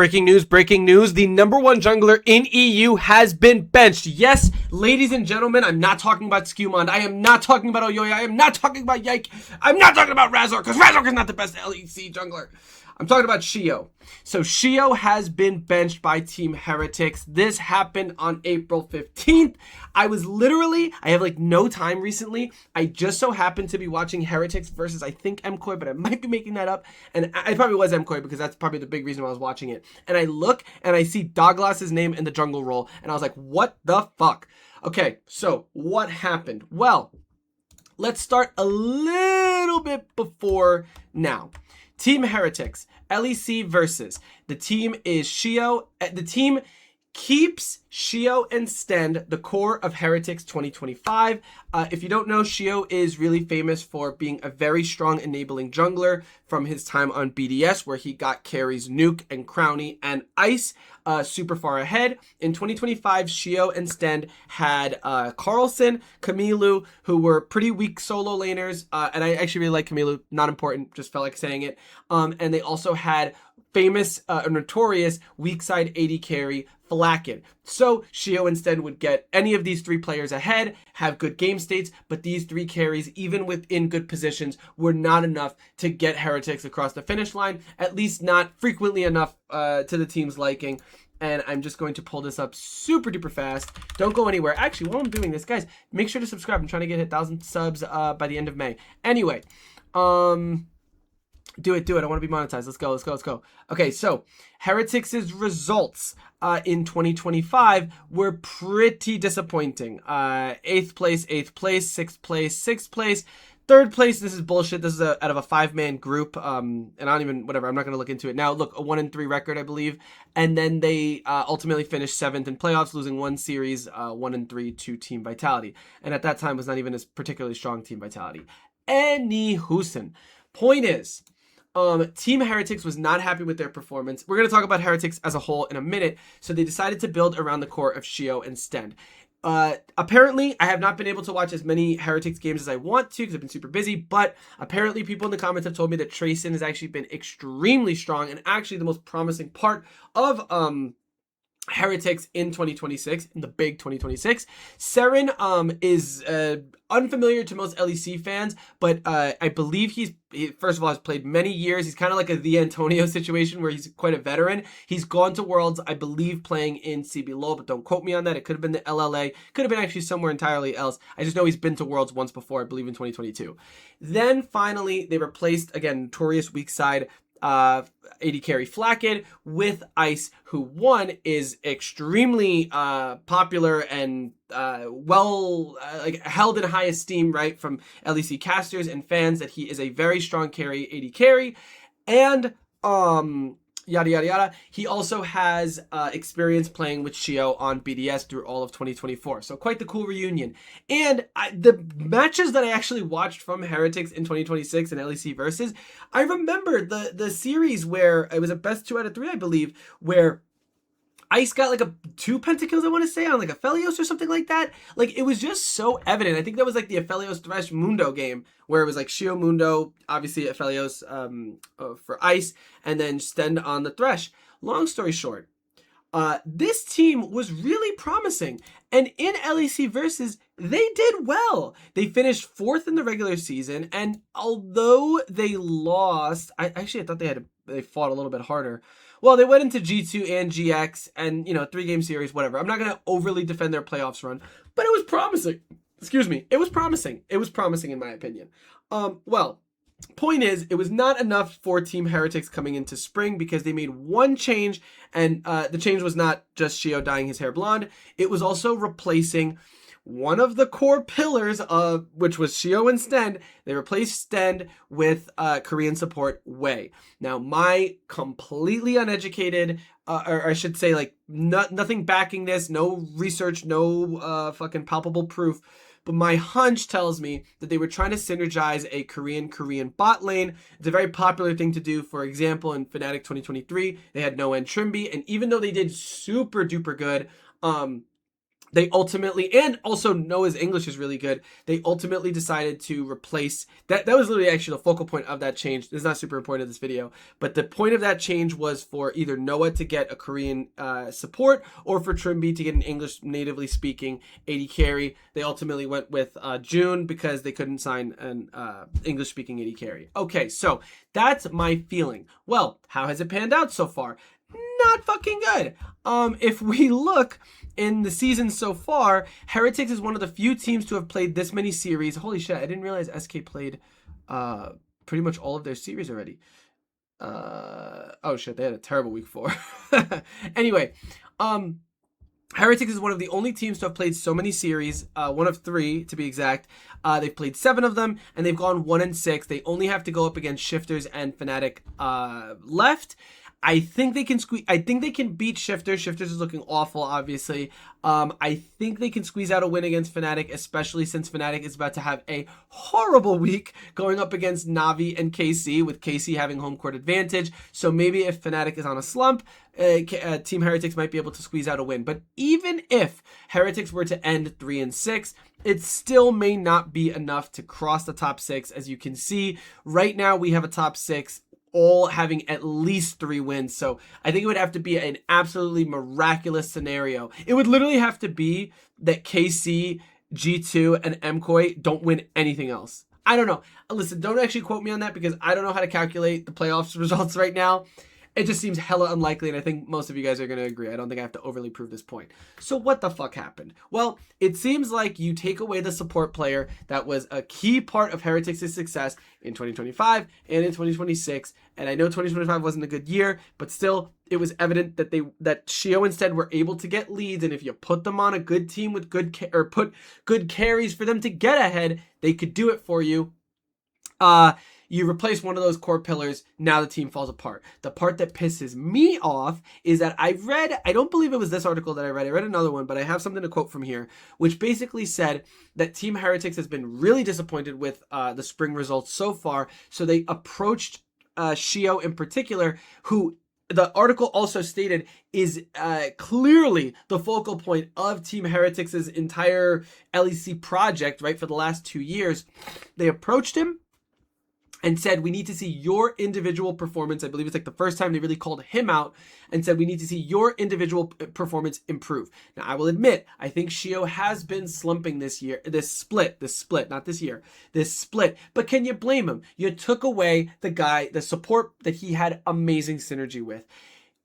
Breaking news. The number one jungler in EU has been benched. Yes, ladies and gentlemen, I'm not talking about Skewmond. I am not talking about Oyoya. I am not talking about Yike. I'm not talking about Razor, because Razor is not the best LEC jungler. I'm talking about Sheo. So Sheo has been benched by Team Heretics. This happened on April 15th. I have like no time recently. I just so happened to be watching Heretics versus I think MKoy, but I might be making that up. And I probably was MKoy because that's probably the big reason why I was watching it. And I look and I see Douglas's name in the jungle role. And I was like, what the fuck? Okay, so what happened? Well, let's start a little bit before now. Team Heretics, LEC versus. The team is Sheo. The team keeps Sheo and Stend, the core of Heretics 2025. If you don't know, Sheo is really famous for being a very strong enabling jungler from his time on BDS, where he got carries Nuke and Crowny and Ice super far ahead. In 2025, Sheo and Stend had Carlson, Camilo, who were pretty weak solo laners, and I actually really like Camilo, not important, just felt like saying it. And they also had famous notorious weak side AD carry Flacken. So Sheo instead would get any of these three players ahead, have good game states, but these three carries, even within good positions, were not enough to get Heretics across the finish line, at least not frequently enough to the team's liking. And I'm just going to pull this up super duper fast. Don't go anywhere. Actually, while I'm doing this, guys, make sure to subscribe. I'm trying to get 1,000 subs by the end of May. Anyway, do it. I want to be monetized. Let's go. Okay, so Heretics' results in 2025 were pretty disappointing. 8th place, 6th place, 6th place. 3rd place, this is bullshit. This is out of a 5-man group. And I don't even, whatever, I'm not going to look into it now. Look, a 1-3 record, I believe. And then they ultimately finished 7th in playoffs, losing one series, 1-3 to Team Vitality. And at that time was not even a particularly strong Team Vitality. Anywhosen. Point is, Team Heretics was not happy with their performance. We're going to talk about Heretics as a whole in a minute. So they decided to build around the core of Sheo and Stend. Apparently, I have not been able to watch as many Heretics games as I want to because I've been super busy, but apparently people in the comments have told me that Trayson has actually been extremely strong and actually the most promising part of Heretics in 2026, in the big 2026. Seren is unfamiliar to most LEC fans, but I believe he first of all has played many years. He's kind of like a The Antonio situation where he's quite a veteran. He's gone to Worlds, I believe, playing in CBLOL, but don't quote me on that. It could have been the LLA, could have been actually somewhere entirely else. I just know he's been to Worlds once before, I believe in 2022. Then finally, they replaced, again, notorious weak side AD carry Flacken with Ice, who one is extremely popular and like held in high esteem, right, from LEC casters and fans, that he is a very strong carry, AD carry, and yada yada yada. He also has experience playing with Sheo on BDS through all of 2024, so quite the cool reunion. And the matches that I actually watched from Heretics in 2026 and LEC versus, I remember the series where it was a best 2 out of 3, I believe, where Ice got like 2 pentakills, I want to say, on like Aphelios or something like that. Like, it was just so evident. I think that was like the Aphelios Thresh Mundo game, where it was like Sheo Mundo, obviously Aphelios for Ice, and then Stend on the Thresh. Long story short, this team was really promising. And in LEC versus, they did well. They finished 4th in the regular season, and although they lost, I thought they fought a little bit harder. Well, they went into G2 and GX and, 3-game series, whatever. I'm not going to overly defend their playoffs run, but it was promising. Excuse me. It was promising. It was promising in my opinion. Well, point is, it was not enough for Team Heretics coming into spring because they made one change, and the change was not just Sheo dyeing his hair blonde. It was also replacing one of the core pillars of which was Sheo and Stend. They replaced Stend with Korean support Wei. Now, my completely uneducated, or I should say, like, nothing backing this, no research, no fucking palpable proof, but my hunch tells me that they were trying to synergize a Korean bot lane. It's a very popular thing to do. For example, in Fnatic 2023, they had No End Trimby, and even though they did super duper good, they ultimately, and also Noah's English is really good, they ultimately decided to replace that. That was literally actually the focal point of that change. It's not super important in this video, but the point of that change was for either Noah to get a Korean support, or for Trimby to get an English natively speaking AD carry. They ultimately went with June because they couldn't sign an English speaking AD carry. Okay, so that's my feeling. Well, how has it panned out so far? Not fucking good. If we look in the season so far, Heretics is one of the few teams to have played this many series. Holy shit, I didn't realize SK played pretty much all of their series already. Oh shit, they had a terrible week 4. Anyway, Heretics is one of the only teams to have played so many series, one of 3 to be exact. They've played 7 of them, and they've gone 1-6. They only have to go up against Shifters and Fnatic left. I think they can squeeze. I think they can beat Shifters. Shifters is looking awful, obviously. I think they can squeeze out a win against Fnatic, especially since Fnatic is about to have a horrible week going up against Navi and KC, with KC having home court advantage. So maybe if Fnatic is on a slump, Team Heretics might be able to squeeze out a win. But even if Heretics were to end 3-6, it still may not be enough to cross the top 6. As you can see, right now we have a top 6 all having at least 3 wins. So I think it would have to be an absolutely miraculous scenario. It would literally have to be that KC, G2, and MKOI don't win anything else. I don't know. Listen, don't actually quote me on that because I don't know how to calculate the playoffs results right now. It just seems hella unlikely, and I think most of you guys are going to agree. I don't think I have to overly prove this point. So what the fuck happened? Well, it seems like you take away the support player that was a key part of Heretics' success in 2025 and in 2026. And I know 2025 wasn't a good year, but still, it was evident that that Sheo instead were able to get leads, and if you put them on a good team with put good carries for them to get ahead, they could do it for you. You replace one of those core pillars, now the team falls apart. The part that pisses me off is that I don't believe it was this article that I read another one, but I have something to quote from here, which basically said that Team Heretics has been really disappointed with the spring results so far, so they approached Sheo in particular, who the article also stated is clearly the focal point of Team Heretics' entire LEC project, right, for the last 2 years. They approached him and said, we need to see your individual performance. I believe it's like the first time they really called him out and said, we need to see your individual performance improve. Now, I will admit, I think Sheo has been slumping this year, this split, not this year, this split. But can you blame him? You took away the support that he had amazing synergy with.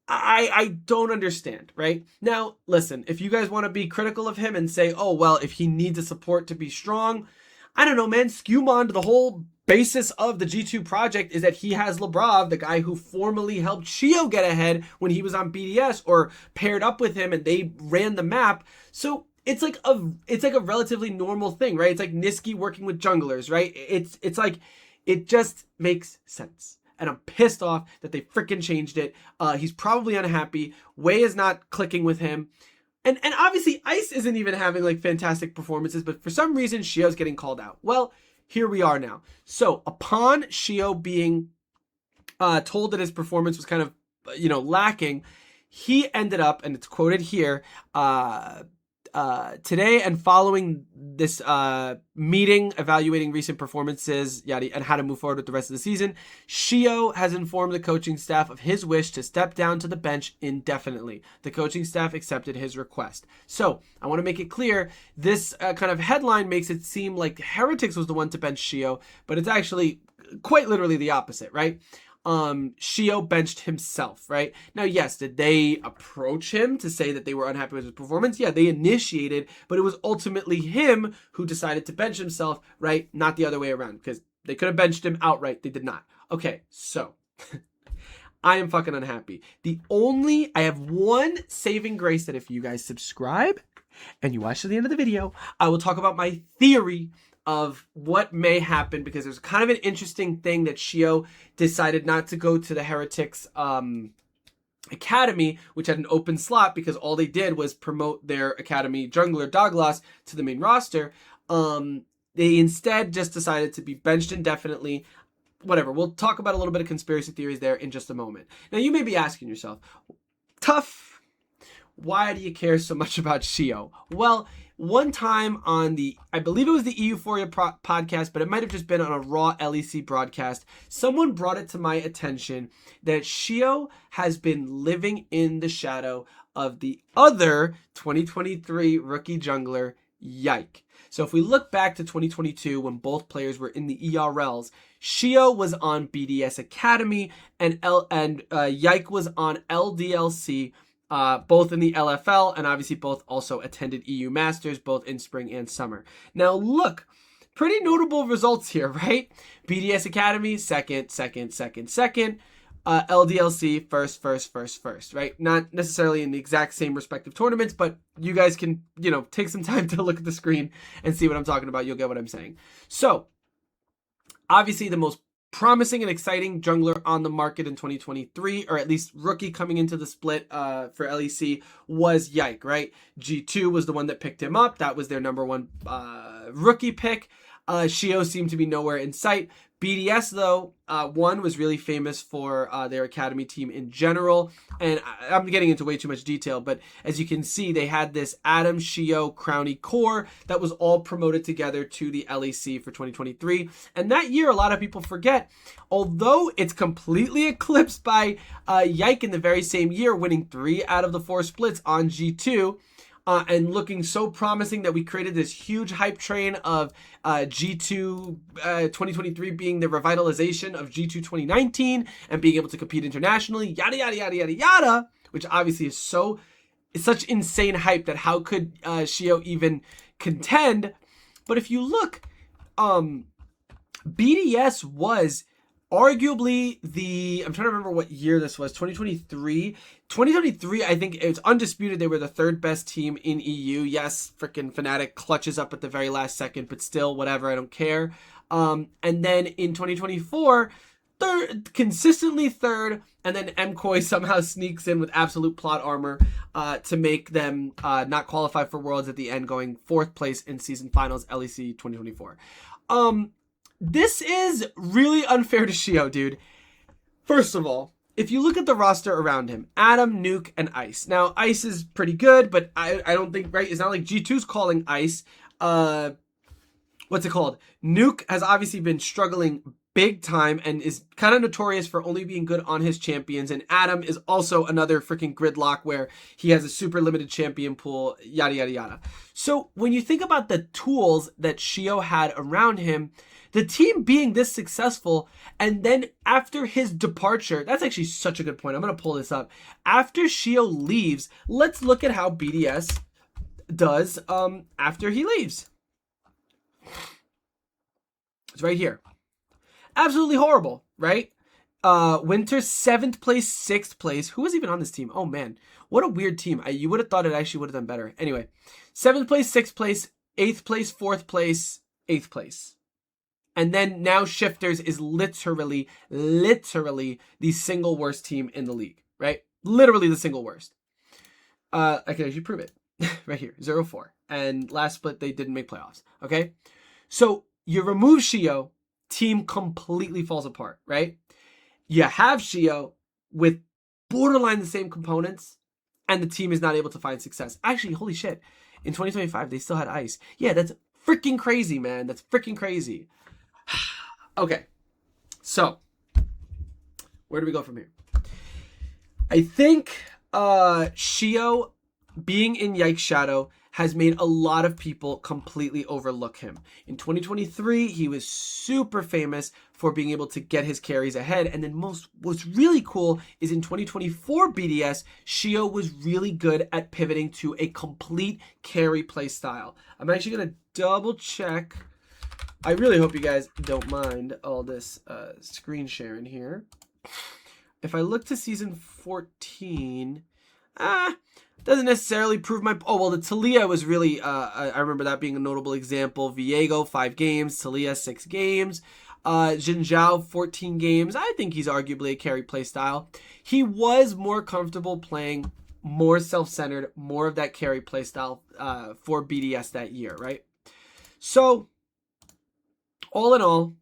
I don't understand, right? Now, listen, if you guys want to be critical of him and say, oh, well, if he needs a support to be strong, I don't know, man. Skewmond, the whole basis of the G2 project is that he has Lebrov, the guy who formerly helped Sheo get ahead when he was on BDS, or paired up with him and they ran the map. So it's like a relatively normal thing, right? It's like Niski working with junglers, right? It's like, it just makes sense. And I'm pissed off that they freaking changed it. He's probably unhappy. Wei is not clicking with him. And obviously Ice isn't even having like fantastic performances, but for some reason Sheo's getting called out. Well, here we are now. So upon Sheo being told that his performance was kind of, lacking, he ended up, and it's quoted here, today and following this meeting evaluating recent performances, and how to move forward with the rest of the season, Sheo has informed the coaching staff of his wish to step down to the bench indefinitely. The coaching staff accepted his request. So I want to make it clear, this kind of headline makes it seem like Heretics was the one to bench Sheo, but it's actually quite literally the opposite, right? Sheo benched himself, right? Now, yes, did they approach him to say that they were unhappy with his performance? Yeah, they initiated, but it was ultimately him who decided to bench himself, right? Not the other way around, because they could have benched him outright. They did not. Okay, so I am fucking unhappy. I have one saving grace, that if you guys subscribe and you watch to the end of the video, I will talk about my theory of what may happen, because there's kind of an interesting thing that Sheo decided not to go to the Heretics Academy, which had an open slot, because all they did was promote their Academy jungler Douglas to the main roster. They instead just decided to be benched indefinitely. Whatever, we'll talk about a little bit of conspiracy theories there in just a moment. Now, you may be asking yourself, Tough, why do you care so much about Sheo? Well, one time on I believe it was the Euphoria podcast, but it might have just been on a Raw LEC broadcast, someone brought it to my attention that Sheo has been living in the shadow of the other 2023 rookie jungler, Yike. So if we look back to 2022 when both players were in the ERLs, Sheo was on BDS Academy and Yike was on LDLC, both in the LFL, and obviously both also attended EU Masters, both in spring and summer. Now look, pretty notable results here, right? BDS Academy, second. LDLC, first, right? Not necessarily in the exact same respective tournaments, but you guys can, take some time to look at the screen and see what I'm talking about. You'll get what I'm saying. So, obviously the most promising and exciting jungler on the market in 2023, or at least rookie coming into the split for LEC, was Yike, right? G2 was the one that picked him up. That was their number one rookie pick. Sheo seemed to be nowhere in sight. BDS, though, one was really famous for their academy team in general. And I'm getting into way too much detail, but as you can see, they had this Adam, Sheo, Crowny core that was all promoted together to the LEC for 2023. And that year, a lot of people forget, although it's completely eclipsed by Yike in the very same year, winning 3 out of the 4 splits on G2, and looking so promising that we created this huge hype train of G2 2023 being the revitalization of G2 2019 and being able to compete internationally, yada, yada, yada, yada, yada, which obviously is such insane hype that how could Sheo even contend? But if you look, BDS was arguably I'm trying to remember what year this was, 2023, I think it's undisputed they were the 3rd best team in EU. Yes, freaking Fnatic clutches up at the very last second, but still, whatever, I don't care. And then in 2024, consistently 3rd, and then MCoy somehow sneaks in with absolute plot armor to make them not qualify for Worlds at the end, going 4th place in season finals, LEC 2024. This is really unfair to Sheo, dude. First of all, if you look at the roster around him, Adam, Nuke, and Ice. Now, Ice is pretty good, but I don't think, right? It's not like G2's calling Ice. What's it called? Nuke has obviously been struggling big time and is kind of notorious for only being good on his champions. And Adam is also another freaking gridlock where he has a super limited champion pool, yada, yada, yada. So when you think about the tools that Sheo had around him, the team being this successful, and then after his departure, that's actually such a good point. I'm going to pull this up. After Sheo leaves, let's look at how BDS does after he leaves. It's right here. Absolutely horrible, right? Winter 7th place, 6th place. Who was even on this team? Oh man, what a weird team. You would have thought it actually would have done better. Anyway, 7th place, 6th place, 8th place, 4th place, 8th place. And then now Shifters is literally the single worst team in the league, right? Literally the single worst. I can actually prove it right here, 0-4. And last split, they didn't make playoffs, okay? So you remove Sheo, team completely falls apart, right? You have Sheo with borderline the same components, and the team is not able to find success. Actually, holy shit. In 2025, they still had Ice. Yeah, that's freaking crazy, man. That's freaking crazy. Okay, so where do we go from here? I think Sheo being in Yike's shadow has made a lot of people completely overlook him. In 2023, he was super famous for being able to get his carries ahead. And then what's really cool is in 2024 BDS, Sheo was really good at pivoting to a complete carry play style. I'm actually going to double check. I really hope you guys don't mind all this screen sharing here. If I look to season 14, doesn't necessarily prove my... Oh, well, the Talia was really... I remember that being a notable example. Viego, 5 games. Talia, 6 games. Jin Zhao, 14 games. I think he's arguably a carry play style. He was more comfortable playing more self-centered, more of that carry play style for BDS that year, right? So... all in all,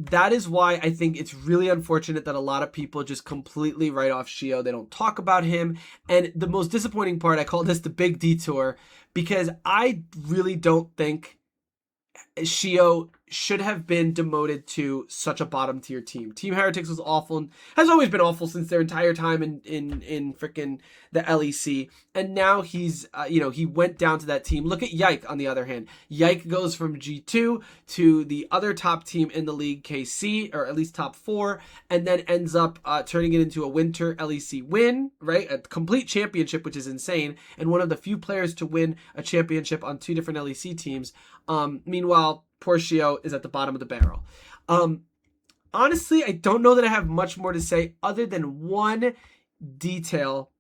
that is why I think it's really unfortunate that a lot of people just completely write off Sheo. They don't talk about him. And the most disappointing part, I call this the big detour, because I really don't think Sheo should have been demoted to such a bottom tier team. Team Heretics was awful and has always been awful since their entire time in freaking the LEC. And now he's he went down to that team. Look at Yike on the other hand. Yike goes from G2 to the other top team in the league, KC, or at least top 4, and then ends up turning it into a winter LEC win, right? A complete championship, which is insane, and one of the few players to win a championship on 2 different LEC teams. Meanwhile, poor Sheo is at the bottom of the barrel. Honestly, I don't know that I have much more to say other than one detail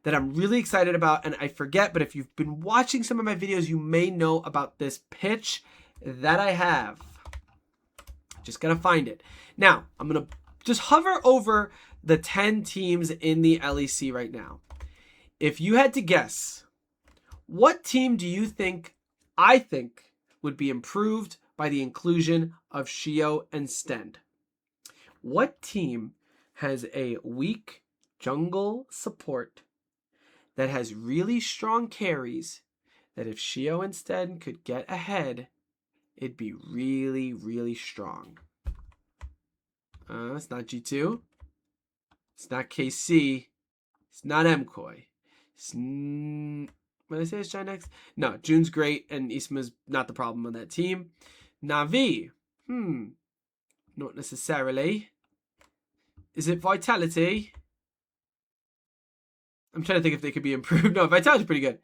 that I'm really excited about, and I forget, but if you've been watching some of my videos, you may know about this pitch that I have. Just gotta find it. Now, I'm gonna just hover over the 10 teams in the LEC right now. If you had to guess, what team do you think I think would be improved by the inclusion of Sheo and Stend? What team has a weak jungle support that has really strong carries that if Sheo and Stend could get ahead, it'd be really, really strong? It's not G2. It's not KC. It's not MKOI. It's... What did I say? Is Ginex? No, June's great, and Isma's not the problem on that team. Na'Vi? Not necessarily. Is it Vitality? I'm trying to think if they could be improved. No, Vitality's pretty good.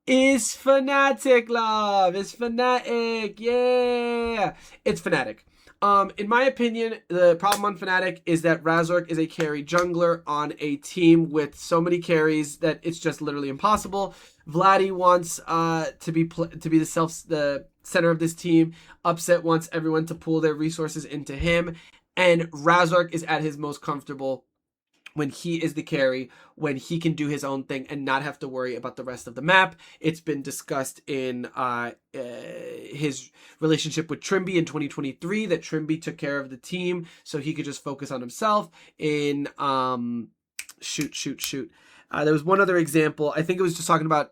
Is Fnatic, love. It's Fnatic. Yeah. It's Fnatic. In my opinion, the problem on Fnatic is that Razork is a carry jungler on a team with so many carries that it's just literally impossible. Vladdy wants to be the center of this team. Upset wants everyone to pool their resources into him, and Razork is at his most comfortable when he is the carry, when he can do his own thing and not have to worry about the rest of the map. It's been discussed in his relationship with Trimby in 2023 that Trimby took care of the team so he could just focus on himself. In there was one other example. I think it was just talking about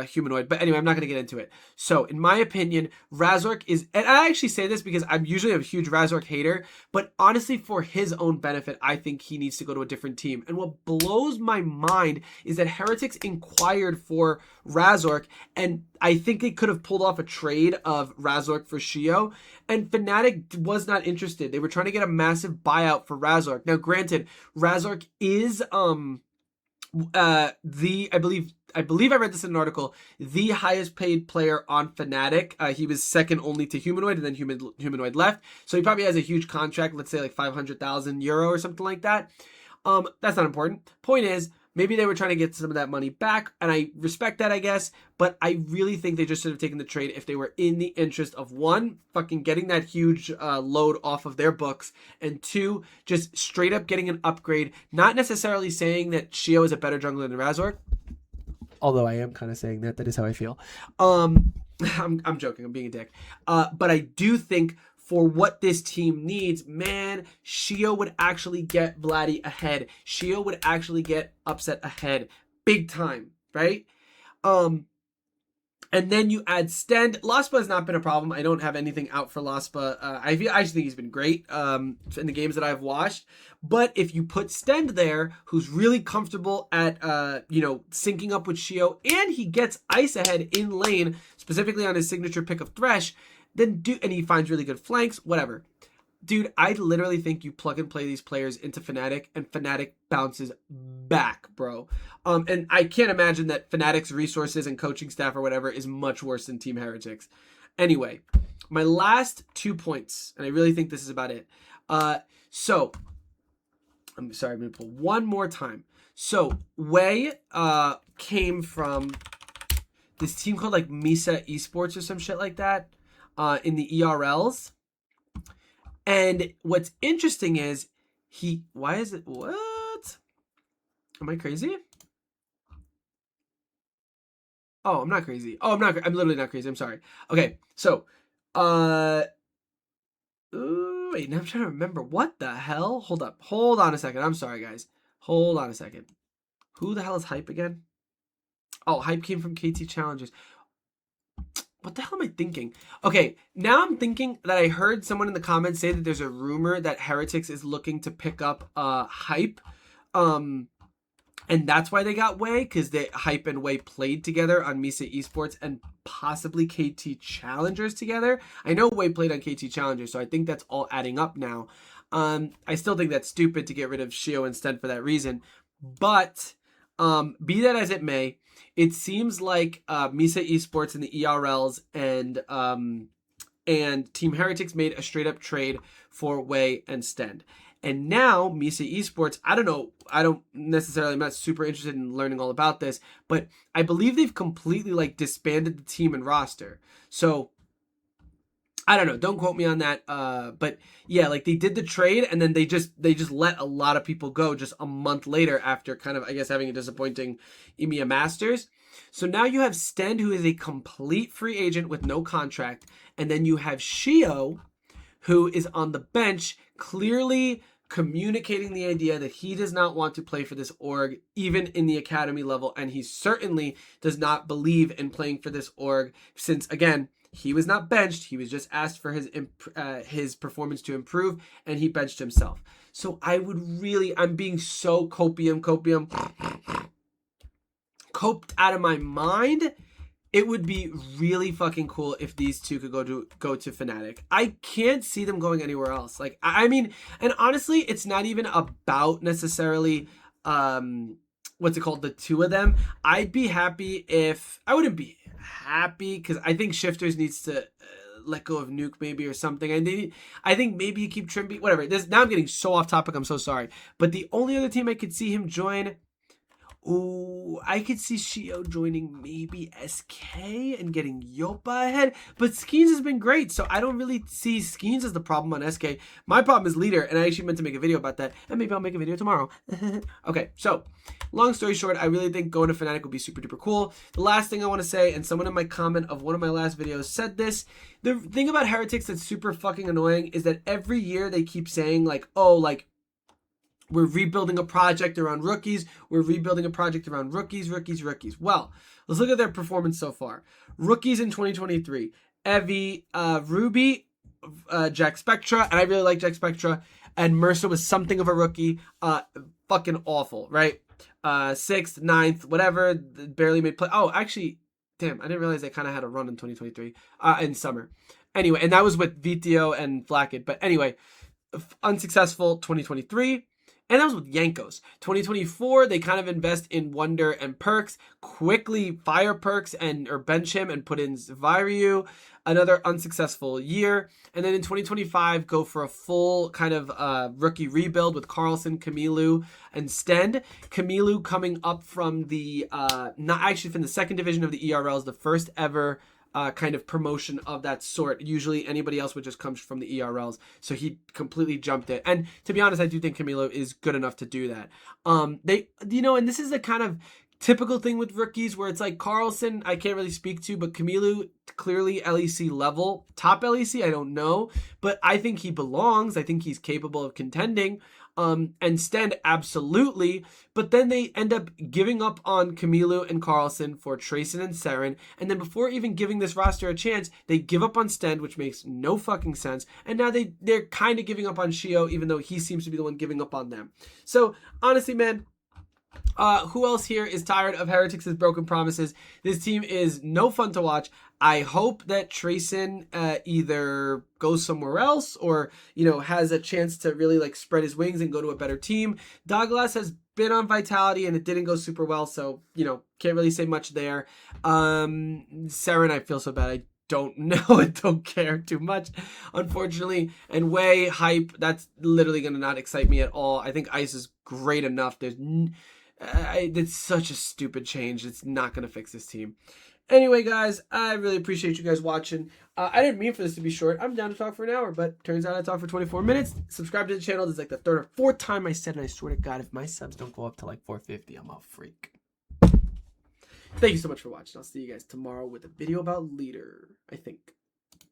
humanoid, but anyway, I'm not going to get into it. So in my opinion, Razork is, and I actually say this because I'm usually a huge Razork hater, but honestly for his own benefit, I think he needs to go to a different team. And what blows my mind is that Heretics inquired for Razork, and I think they could have pulled off a trade of Razork for Sheo, and Fnatic was not interested. They were trying to get a massive buyout for Razork. Now granted, Razork is I believe I read this in an article, the highest paid player on Fnatic. He was second only to Humanoid, and then Humanoid left. So he probably has a huge contract, let's say like 500,000 euro or something like that. That's not important. Point is, maybe they were trying to get some of that money back, and I respect that, I guess, but I really think they just should have taken the trade if they were in the interest of, 1, fucking getting that huge load off of their books, and 2, just straight up getting an upgrade, not necessarily saying that Sheo is a better jungler than Razork, although I am kind of saying that is how I feel. I'm joking, I'm being a dick. But I do think for what this team needs, man, Sheo would actually get Vladdy ahead. Sheo would actually get Upset ahead. Big time, right? And then you add Stend. Laspa has not been a problem. I don't have anything out for Laspa. I actually think he's been great in the games that I've watched. But if you put Stend there, who's really comfortable at syncing up with Sheo, and he gets Ice ahead in lane, specifically on his signature pick of Thresh, and he finds really good flanks, whatever. Dude, I literally think you plug and play these players into Fnatic, and Fnatic bounces back, bro. And I can't imagine that Fnatic's resources and coaching staff or whatever is much worse than Team Heretics. Anyway, my last 2 points, and I really think this is about it. So, I'm sorry, I'm going to pull one more time. So, Wei came from this team called like Misa Esports or some shit like that in the ERLs. And what's interesting is what? Am I crazy? Oh, I'm not crazy. Oh, I'm literally not crazy. I'm sorry. Okay. So, Wait, now I'm trying to remember. What the hell? Hold up. Hold on a second. I'm sorry, guys. Hold on a second. Who the hell is Hype again? Oh, Hype came from KT Challengers. What the hell am I thinking? Okay, now I'm thinking that I heard someone in the comments say that there's a rumor that Heretics is looking to pick up Hype. And that's why they got Way, because Hype and Way played together on Misa Esports and possibly KT Challengers together. I know Way played on KT Challengers, so I think that's all adding up now. I still think that's stupid to get rid of Sheo instead for that reason. But be that as it may, it seems like Misa Esports and the ERLs and Team Heretics made a straight up trade for Way and Stend. And now Misa Esports, I don't know, I'm not super interested in learning all about this, but I believe they've completely like disbanded the team and roster. So I don't know, don't quote me on that. But yeah, like they did the trade and then they just let a lot of people go just a month later after kind of, I guess, having a disappointing EMEA Masters. So now you have Stend, who is a complete free agent with no contract, and then you have Sheo, who is on the bench, clearly communicating the idea that he does not want to play for this org, even in the academy level, and he certainly does not believe in playing for this org, since, again, he was not benched. He was just asked for his performance to improve, and he benched himself. So I'm being so coped out of my mind. It would be really fucking cool if these two could go to Fnatic. I can't see them going anywhere else. Like, I mean, and honestly, it's not even about necessarily, what's it called, the two of them. I wouldn't be happy because I think Shifters needs to let go of Nuke maybe or something. And I think maybe you keep Trimby, whatever. Now I'm getting so off topic. I'm so sorry. But the only other team I could see him join, ooh, I could see Sheo joining maybe SK and getting Yopa ahead. But Skeens has been great, so I don't really see Skeens as the problem on SK. My problem is Leader, and I actually meant to make a video about that, and maybe I'll make a video tomorrow. Okay, so long story short, I really think going to Fnatic would be super duper cool. The last thing I want to say, and someone in my comment of one of my last videos said this, the thing about Heretics that's super fucking annoying is that every year they keep saying like, oh, like, we're rebuilding a project around rookies. We're rebuilding a project around rookies. Well, let's look at their performance so far. Rookies in 2023. Evie, Ruby, Jack Spectra, and I really like Jack Spectra. And Mercer was something of a rookie. Fucking awful, right? 6th, 9th, whatever. Barely made play. Oh, actually, damn, I didn't realize they kind of had a run in 2023 in summer. Anyway, and that was with Vitio and Flackett. But anyway, unsuccessful 2023. And that was with Yankos. 2024, they kind of invest in Wonder and Perks, quickly fire Perks or bench him and put in Zaviryu. Another unsuccessful year. And then in 2025, go for a full kind of rookie rebuild with Carlson, Camilo, and Stend. Camilo coming up from from the second division of the ERLs, the first ever kind of promotion of that sort. Usually anybody else would just come from the ERLs. So he completely jumped it. And to be honest, I do think Camilo is good enough to do that. And this is a kind of typical thing with rookies where it's like Carlson, I can't really speak to, but Camilo, clearly LEC level. Top LEC, I don't know. But I think he belongs. I think he's capable of contending. And Stend, absolutely. But then they end up giving up on Camilo and Carlson for Trayson and Seren. And then before even giving this roster a chance, they give up on Stend, which makes no fucking sense. And now they're kind of giving up on Sheo, even though he seems to be the one giving up on them. So honestly, man, who else here is tired of Heretics' broken promises? This team is no fun to watch. I hope that Trayson either goes somewhere else or, has a chance to really like spread his wings and go to a better team. Douglas has been on Vitality and it didn't go super well, so, can't really say much there. Seren, I feel so bad. I don't know and don't care too much, unfortunately. And Way, Hype, that's literally going to not excite me at all. I think Ice is great enough. It's such a stupid change. It's not going to fix this team. Anyway, guys, I really appreciate you guys watching. I didn't mean for this to be short. I'm down to talk for an hour, but turns out I talked for 24 minutes. Subscribe to the channel. This is like the third or fourth time I said it. I swear to God, if my subs don't go up to like 450, I'm a freak. Thank you so much for watching. I'll see you guys tomorrow with a video about Leader, I think.